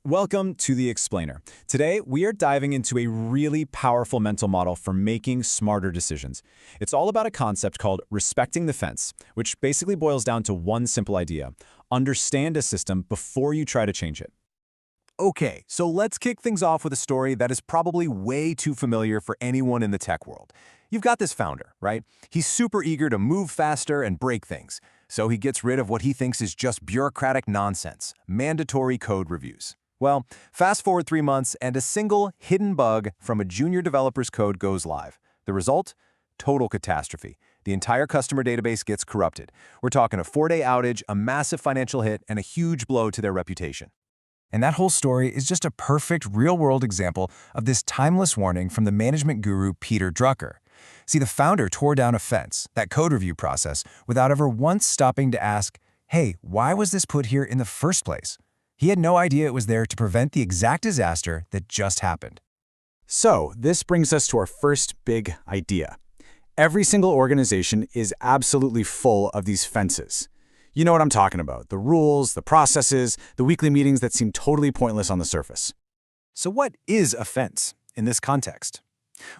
Welcome to The Explainer. Today, we are diving into a really powerful mental model for making smarter decisions. It's all about a concept called respecting the fence, which basically boils down to one simple idea: understand a system before you try to change it. Okay, so let's kick things off with a story that is probably way too familiar for anyone in the tech world. You've got this founder, right? He's super eager to move faster and break things, so he gets rid of what he thinks is just bureaucratic nonsense, mandatory code reviews. Well, fast forward 3 months and a single hidden bug from a junior developer's code goes live. The result? Total catastrophe. The entire customer database gets corrupted. We're talking a 4-day outage, a massive financial hit, and a huge blow to their reputation. And that whole story is just a perfect real-world example of this timeless warning from the management guru Peter Drucker. See, the founder tore down a fence, that code review process, without ever once stopping to ask, hey, why was this put here in the first place? He had no idea it was there to prevent the exact disaster that just happened. So, this brings us to our first big idea. Every single organization is absolutely full of these fences. You know what I'm talking about: the rules, the processes, the weekly meetings that seem totally pointless on the surface. So what is a fence in this context?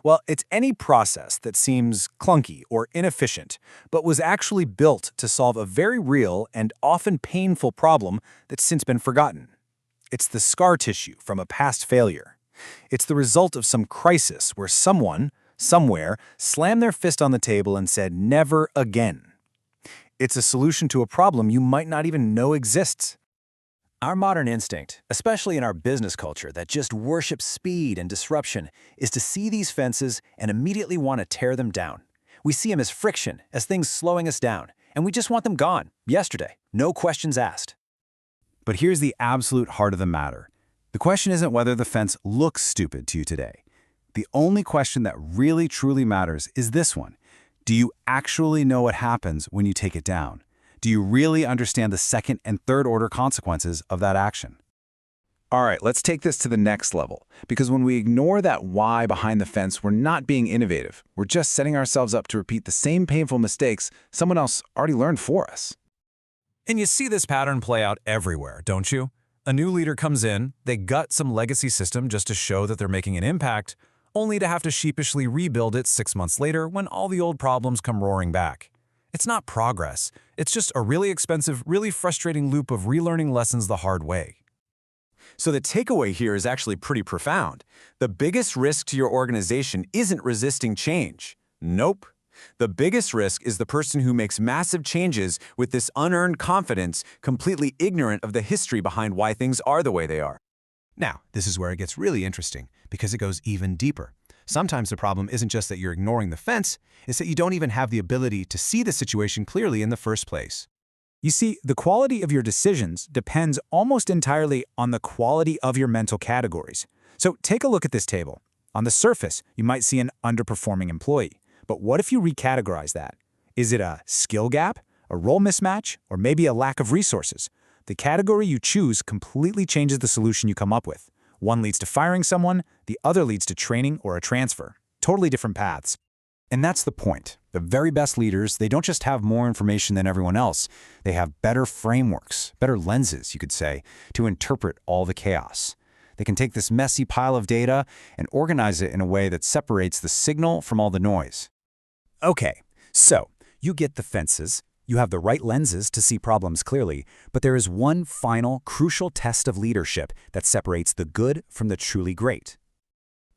Well, it's any process that seems clunky or inefficient, but was actually built to solve a very real and often painful problem that's since been forgotten. It's the scar tissue from a past failure. It's the result of some crisis where someone, somewhere, slammed their fist on the table and said, "Never again." It's a solution to a problem you might not even know exists. Our modern instinct, especially in our business culture that just worships speed and disruption, is to see these fences and immediately want to tear them down. We see them as friction, as things slowing us down, and we just want them gone, yesterday, no questions asked. But here's the absolute heart of the matter. The question isn't whether the fence looks stupid to you today. The only question that really truly matters is this one. Do you actually know what happens when you take it down? Do you really understand the second and third order consequences of that action? All right, let's take this to the next level, because when we ignore that why behind the fence, we're not being innovative. We're just setting ourselves up to repeat the same painful mistakes someone else already learned for us. And you see this pattern play out everywhere, don't you? A new leader comes in, they gut some legacy system just to show that they're making an impact, only to have to sheepishly rebuild it 6 months later when all the old problems come roaring back. It's not progress. It's just a really expensive, really frustrating loop of relearning lessons the hard way. So the takeaway here is actually pretty profound. The biggest risk to your organization isn't resisting change. Nope. The biggest risk is the person who makes massive changes with this unearned confidence, completely ignorant of the history behind why things are the way they are. Now, this is where it gets really interesting, because it goes even deeper. Sometimes the problem isn't just that you're ignoring the fence, it's that you don't even have the ability to see the situation clearly in the first place. You see, the quality of your decisions depends almost entirely on the quality of your mental categories. So take a look at this table. On the surface, you might see an underperforming employee. But what if you recategorize that? Is it a skill gap, a role mismatch, or maybe a lack of resources? The category you choose completely changes the solution you come up with. One leads to firing someone, the other leads to training or a transfer. Totally different paths. And that's the point. The very best leaders, they don't just have more information than everyone else. They have better frameworks, better lenses, you could say, to interpret all the chaos. They can take this messy pile of data and organize it in a way that separates the signal from all the noise. Okay, so you get the fences. You have the right lenses to see problems clearly, but there is one final, crucial test of leadership that separates the good from the truly great.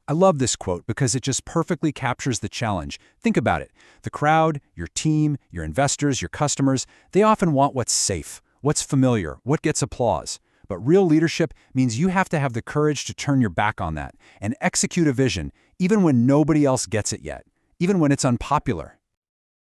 I love this quote because it just perfectly captures the challenge. Think about it. The crowd, your team, your investors, your customers, they often want what's safe, what's familiar, what gets applause. But real leadership means you have to have the courage to turn your back on that and execute a vision, even when nobody else gets it yet, even when it's unpopular.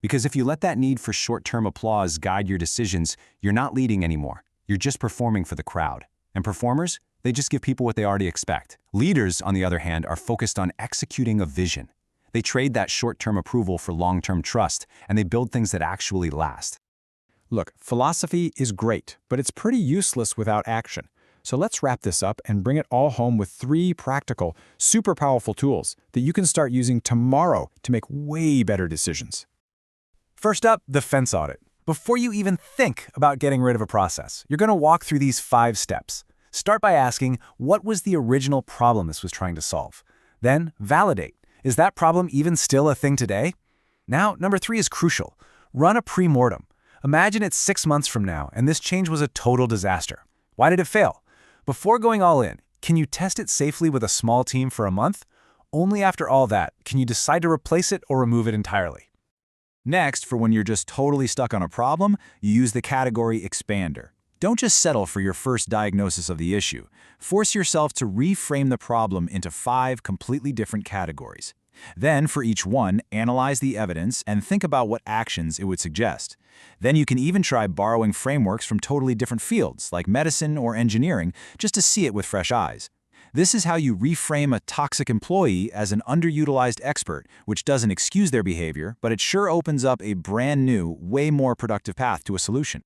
Because if you let that need for short-term applause guide your decisions, you're not leading anymore. You're just performing for the crowd. And performers, they just give people what they already expect. Leaders, on the other hand, are focused on executing a vision. They trade that short-term approval for long-term trust, and they build things that actually last. Look, philosophy is great, but it's pretty useless without action. So let's wrap this up and bring it all home with 3 practical, super powerful tools that you can start using tomorrow to make way better decisions. First up, the fence audit. Before you even think about getting rid of a process, you're going to walk through these 5 steps. Start by asking, what was the original problem this was trying to solve? Then, validate. Is that problem even still a thing today? Now, number 3 is crucial. Run a pre-mortem. Imagine it's 6 months from now, and this change was a total disaster. Why did it fail? Before going all in, can you test it safely with a small team for a month? Only after all that can you decide to replace it or remove it entirely. Next, for when you're just totally stuck on a problem, you use the category expander. Don't just settle for your first diagnosis of the issue. Force yourself to reframe the problem into 5 completely different categories. Then, for each one, analyze the evidence and think about what actions it would suggest. Then you can even try borrowing frameworks from totally different fields, like medicine or engineering, just to see it with fresh eyes. This is how you reframe a toxic employee as an underutilized expert, which doesn't excuse their behavior, but it sure opens up a brand new, way more productive path to a solution.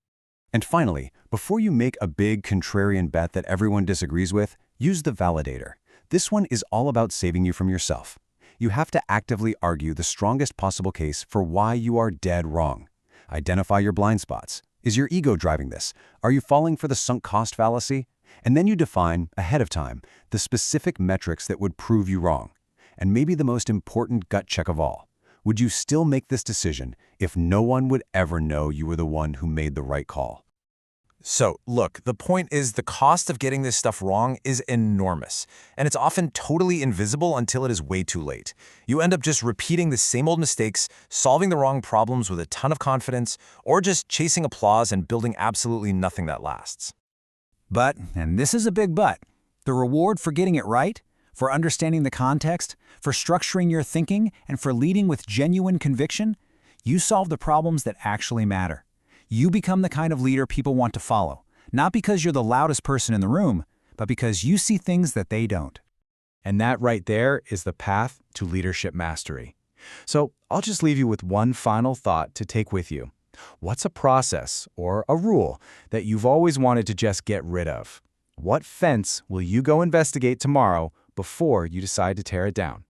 And finally, before you make a big contrarian bet that everyone disagrees with, use the validator. This one is all about saving you from yourself. You have to actively argue the strongest possible case for why you are dead wrong. Identify your blind spots. Is your ego driving this? Are you falling for the sunk cost fallacy? And then you define, ahead of time, the specific metrics that would prove you wrong. And maybe the most important gut check of all. Would you still make this decision if no one would ever know you were the one who made the right call? So, look, the point is the cost of getting this stuff wrong is enormous, and it's often totally invisible until it is way too late. You end up just repeating the same old mistakes, solving the wrong problems with a ton of confidence, or just chasing applause and building absolutely nothing that lasts. But, and this is a big but, the reward for getting it right, for understanding the context, for structuring your thinking, and for leading with genuine conviction, you solve the problems that actually matter. You become the kind of leader people want to follow, not because you're the loudest person in the room, but because you see things that they don't. And that right there is the path to leadership mastery. So I'll just leave you with one final thought to take with you. What's a process or a rule that you've always wanted to just get rid of? What fence will you go investigate tomorrow before you decide to tear it down?